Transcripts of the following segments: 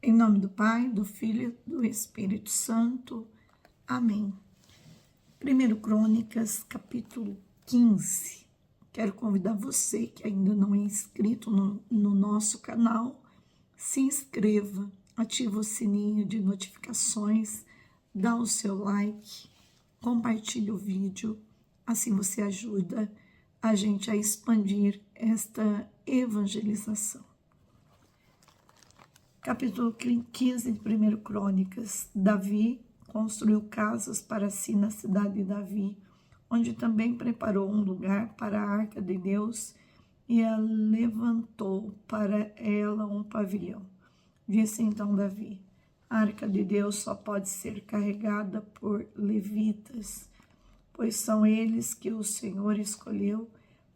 Em nome do Pai, do Filho e do Espírito Santo. Amém. 1 Crônicas, capítulo 15. Quero convidar você que ainda não é inscrito no nosso canal, se inscreva, ative o sininho de notificações, dá o seu like, compartilhe o vídeo, assim você ajuda a gente a expandir esta evangelização. Capítulo 15 de 1 Crônicas. Davi construiu casas para si na cidade de Davi, onde também preparou um lugar para a arca de Deus e a levantou para ela um pavilhão. Disse então Davi: a arca de Deus só pode ser carregada por levitas, pois são eles que o Senhor escolheu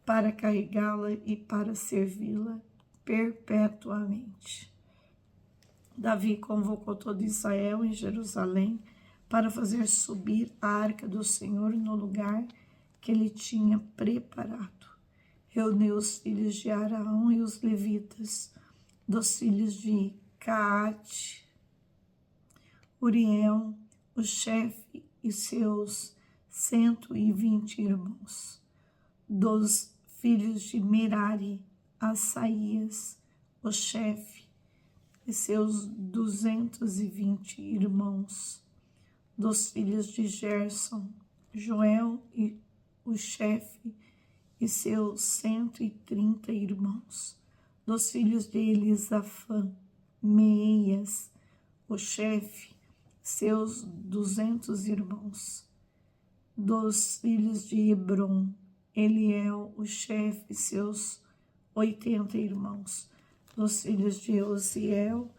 para carregá-la e para servi-la perpetuamente. Davi convocou todo Israel em Jerusalém para fazer subir a arca do Senhor no lugar que ele tinha preparado. Reuniu os filhos de Arão e os levitas, dos filhos de Caate, Uriel, o chefe e seus 120 irmãos. Dos filhos de Merari, Asaías, o chefe, e seus 220 irmãos. Dos filhos de Gerson, Joel e o chefe e seus 130 irmãos. Dos filhos de Elisafã, Meias, o chefe, seus 200 irmãos. Dos filhos de Hebron, Eliel, o chefe, e seus 80 irmãos. Dos filhos de Osiel,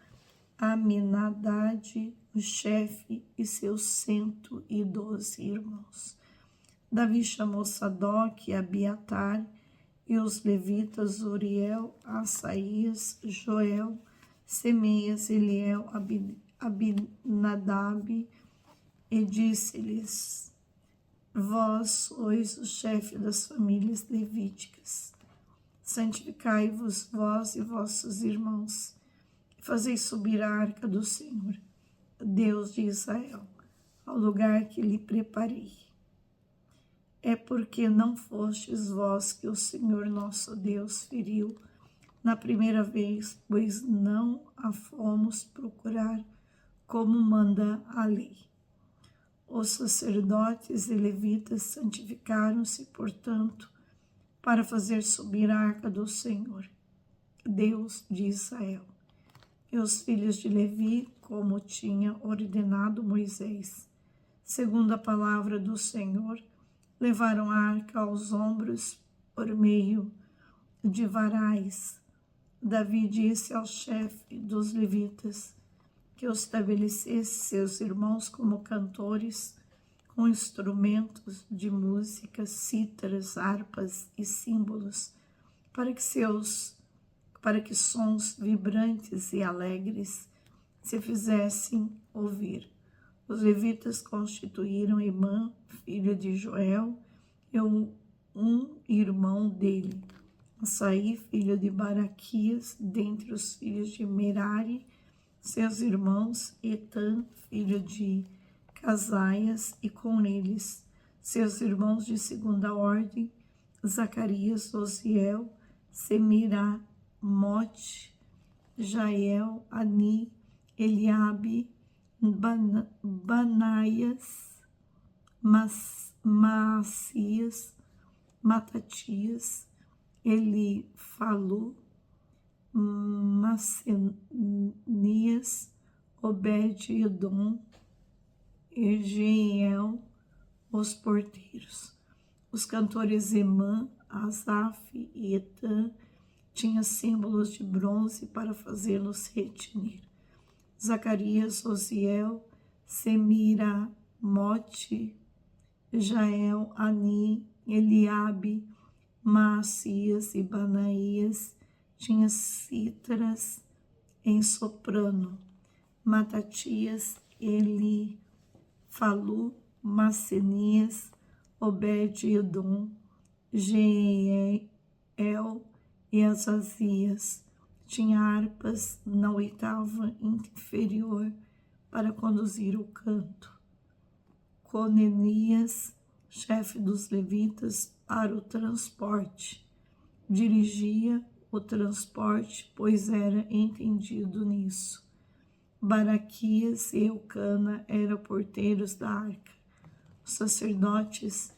Aminadade, o chefe, e seus 112 irmãos. Davi chamou Sadoque e Abiatar, e os levitas Uriel, Asaías, Joel, Semeias, Eliel, Abinadab, e disse-lhes: vós sois o chefe das famílias levíticas. Santificai-vos vós e vossos irmãos, e fazei subir a arca do Senhor, Deus de Israel, ao lugar que lhe preparei. É porque não fostes vós que o Senhor nosso Deus feriu na primeira vez, pois não a fomos procurar como manda a lei. Os sacerdotes e levitas santificaram-se, portanto, para fazer subir a arca do Senhor, Deus de Israel. E os filhos de Levi, como tinha ordenado Moisés, segundo a palavra do Senhor, levaram a arca aos ombros por meio de varais. Davi disse ao chefe dos levitas que estabelecesse seus irmãos como cantores, com instrumentos de música, cítaras, harpas e símbolos, para que sons vibrantes e alegres se fizessem ouvir. Os levitas constituíram Emã, filho de Joel, e um irmão dele, Asaí, filho de Baraquias, dentre os filhos de Merari, seus irmãos, Etã, filho de Casaias, e com eles seus irmãos de segunda ordem, Zacarias, Osiel, Semiramote, Jael, Ani, Eliabe, Banaias, Macias, Matatias, Elifalu, Macenias, Obed-edom, Egiel, os porteiros. Os cantores Emã, Asaf e Etã tinham símbolos de bronze para fazê-los retinir. Zacarias, Osiel, Semiramote, Jael, Ani, Eliabe, Macias e Banaías tinham cítaras em soprano. Matatias, Elifalu, Macenias, Obed-edom, Jeiel e Azazias tinha harpas na oitava inferior para conduzir o canto. Conenias, chefe dos levitas, para o transporte. Dirigia o transporte, pois era entendido nisso. Baraquias e Eucana eram porteiros da arca. Os sacerdotes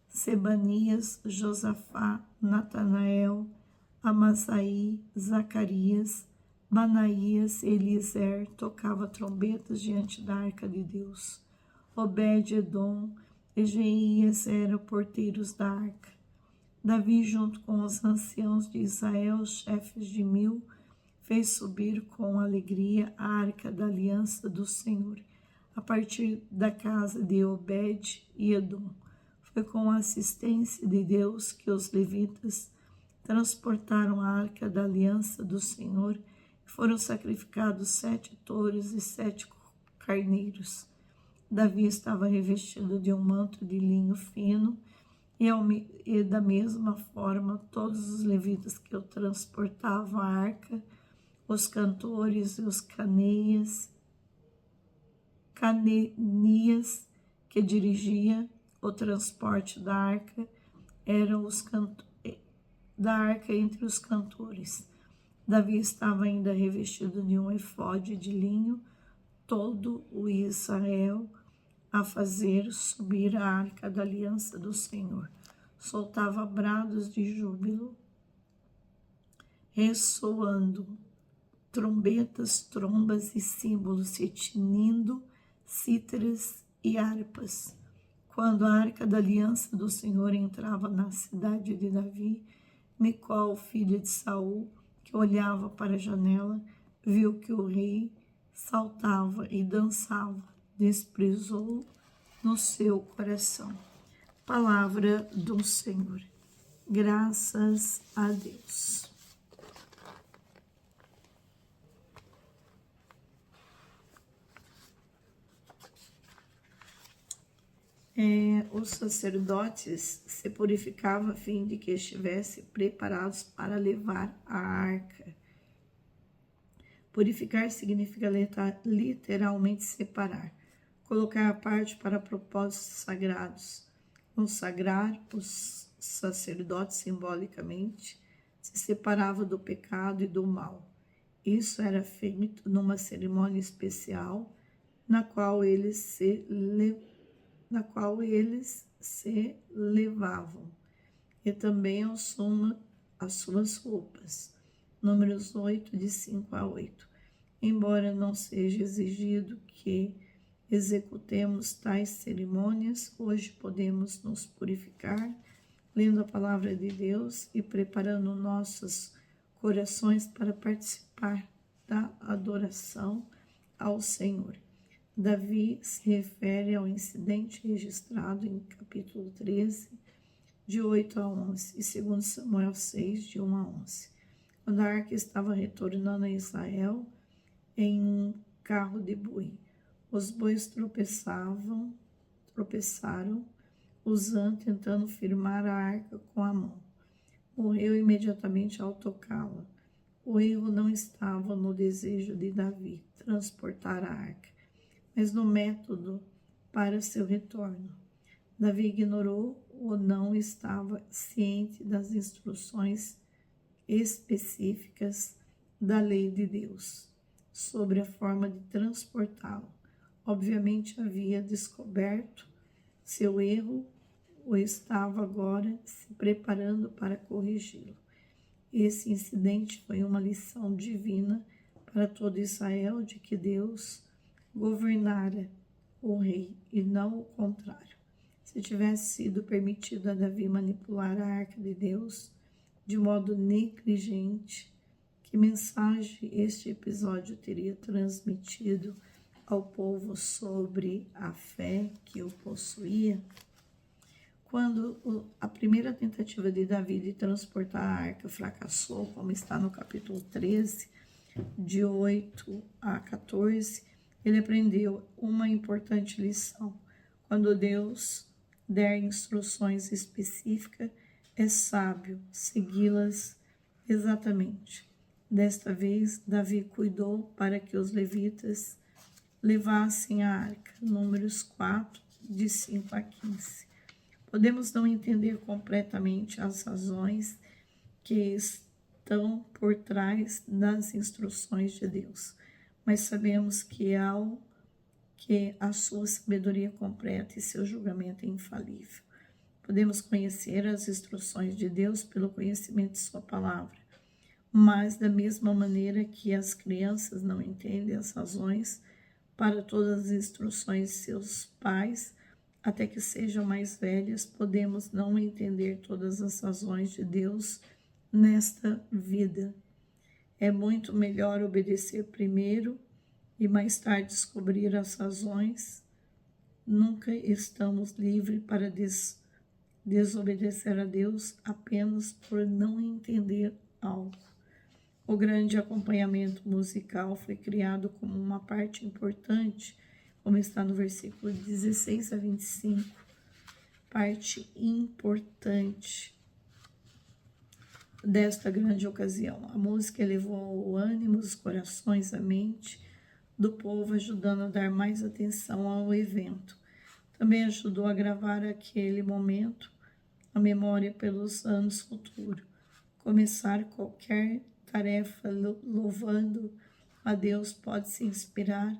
Sebanias, Josafá, Natanael, Amasaí, Zacarias, Banaías e Eliezer tocavam trombetas diante da arca de Deus. Obed-edom e Jeías eram porteiros da arca. Davi, junto com os anciãos de Israel, chefes de 1000, fez subir com alegria a arca da aliança do Senhor, a partir da casa de Obed-edom. Foi com a assistência de Deus que os levitas transportaram a arca da aliança do Senhor e foram sacrificados 7 touros e 7 carneiros. Davi estava revestido de um manto de linho fino e da mesma forma todos os levitas que o transportavam a arca, os cantores e os canenias que dirigia o transporte da arca, eram os da arca entre os cantores. Davi estava ainda revestido de um efode de linho, todo o Israel a fazer subir a arca da aliança do Senhor. Soltava brados de júbilo, ressoando trombetas, trombas e símbolos, e tinindo cítaras e harpas. Quando a arca da aliança do Senhor entrava na cidade de Davi, Micol, filha de Saul, que olhava para a janela, viu que o rei saltava e dançava, desprezou no seu coração. Palavra do Senhor. Graças a Deus. Os sacerdotes se purificavam a fim de que estivessem preparados para levar a arca. Purificar significa literalmente separar, colocar à parte para propósitos sagrados, consagrar. Os sacerdotes simbolicamente se separavam do pecado e do mal. Isso era feito numa cerimônia especial na qual eles se levavam, e também as suas roupas. Números 8, de 5 a 8. Embora não seja exigido que executemos tais cerimônias, hoje podemos nos purificar, lendo a palavra de Deus e preparando nossos corações para participar da adoração ao Senhor. Davi se refere ao incidente registrado em capítulo 13, de 8 a 11, e 2 Samuel 6, de 1 a 11, quando a arca estava retornando a Israel em um carro de boi. Os bois tropeçaram, Uzã, tentando firmar a arca com a mão. Morreu imediatamente ao tocá-la. O erro não estava no desejo de Davi transportar a arca, mas no método para seu retorno. Davi ignorou ou não estava ciente das instruções específicas da lei de Deus sobre a forma de transportá-lo. Obviamente havia descoberto seu erro ou estava agora se preparando para corrigi-lo. Esse incidente foi uma lição divina para todo Israel de que Deus governara o rei e não o contrário. Se tivesse sido permitido a Davi manipular a arca de Deus de modo negligente, que mensagem este episódio teria transmitido ao povo sobre a fé que o possuía? Quando a primeira tentativa de Davi de transportar a arca fracassou, como está no capítulo 13, de 8 a 14, ele aprendeu uma importante lição. Quando Deus der instruções específicas, é sábio segui-las exatamente. Desta vez, Davi cuidou para que os levitas levassem a arca. Números 4, de 5 a 15. Podemos não entender completamente as razões que estão por trás das instruções de Deus, mas sabemos que a sua sabedoria completa e seu julgamento é infalível. Podemos conhecer as instruções de Deus pelo conhecimento de sua palavra, mas da mesma maneira que as crianças não entendem as razões para todas as instruções de seus pais, até que sejam mais velhos, podemos não entender todas as razões de Deus nesta vida. É muito melhor obedecer primeiro e mais tarde descobrir as razões. Nunca estamos livres para desobedecer a Deus apenas por não entender algo. O grande acompanhamento musical foi criado como uma parte importante, como está no versículo 16 a 25, parte importante desta grande ocasião. A música elevou o ânimo, os corações, a mente do povo, ajudando a dar mais atenção ao evento. Também ajudou a gravar aquele momento, a memória pelos anos futuros. Começar qualquer tarefa louvando a Deus pode se inspirar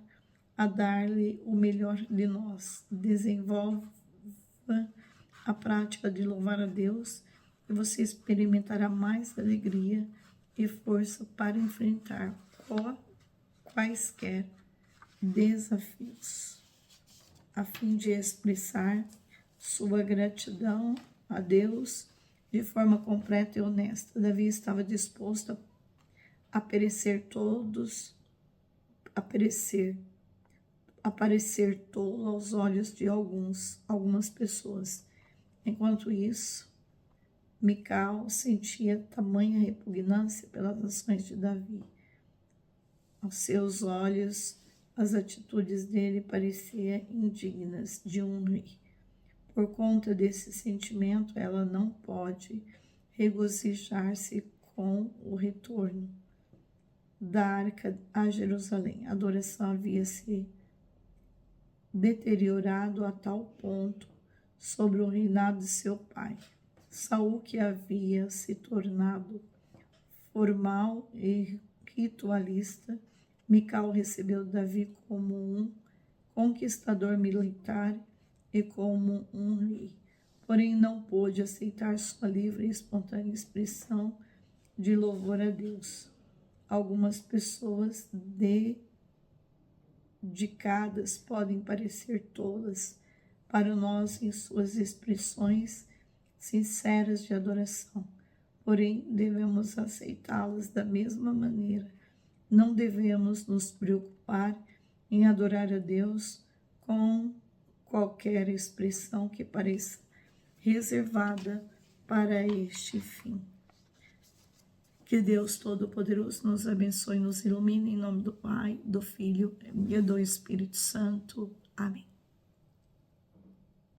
a dar-lhe o melhor de nós. Desenvolva a prática de louvar a Deus e você experimentará mais alegria e força para enfrentar quaisquer desafios. A fim de expressar sua gratidão a Deus de forma completa e honesta, Davi estava disposto a aparecer tolo aos olhos de algumas pessoas. Enquanto isso, Mical sentia tamanha repugnância pelas ações de Davi. Aos seus olhos, as atitudes dele pareciam indignas de um rei. Por conta desse sentimento, ela não pode regozijar-se com o retorno da arca a Jerusalém. A adoração havia se deteriorado a tal ponto sobre o reinado de seu pai. Saul, que havia se tornado formal e ritualista, Mical recebeu Davi como um conquistador militar e como um rei. Porém, não pôde aceitar sua livre e espontânea expressão de louvor a Deus. Algumas pessoas dedicadas podem parecer tolas para nós em suas expressões sinceras de adoração, porém devemos aceitá-las da mesma maneira. Não devemos nos preocupar em adorar a Deus com qualquer expressão que pareça reservada para este fim. Que Deus Todo-Poderoso nos abençoe e nos ilumine, em nome do Pai, do Filho e do Espírito Santo. Amém.